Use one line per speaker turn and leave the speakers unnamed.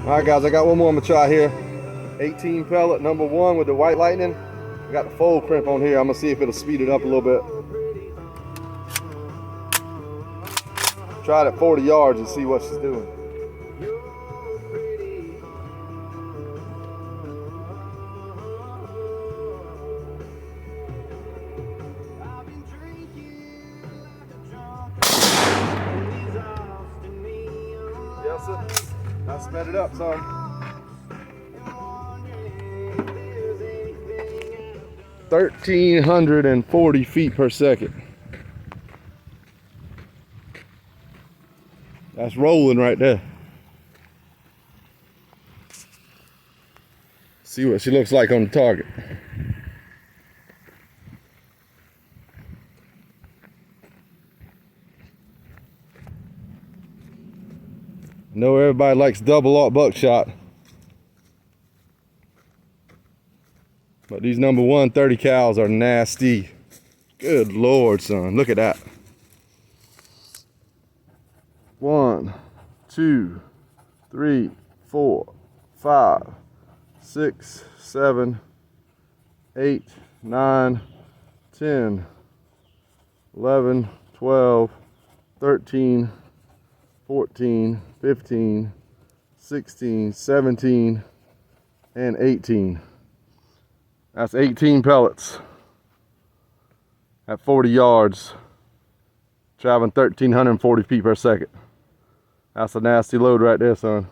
Alright guys, I got one more I'm gonna try here. 18 pellet number 1 with the white lightning. I got the fold crimp on here. I'm gonna see if it'll speed it up a little bit. Try it at 40 yards and see what she's doing. Yes, sir. I sped it up some. 1,340 feet per second. That's rolling right there. See what she looks like on the target. I know everybody likes double aught buckshot, but these number 1 30 cals are nasty. Good Lord, son, look at that. 1, 2, 3, 4, 5, 6, 7, 8, 9, 10, 11, 12, 13, 14, 15, 16, 17, and 18. That's 18 pellets at 40 yards, traveling 1,340 feet per second. That's a nasty load right there, son.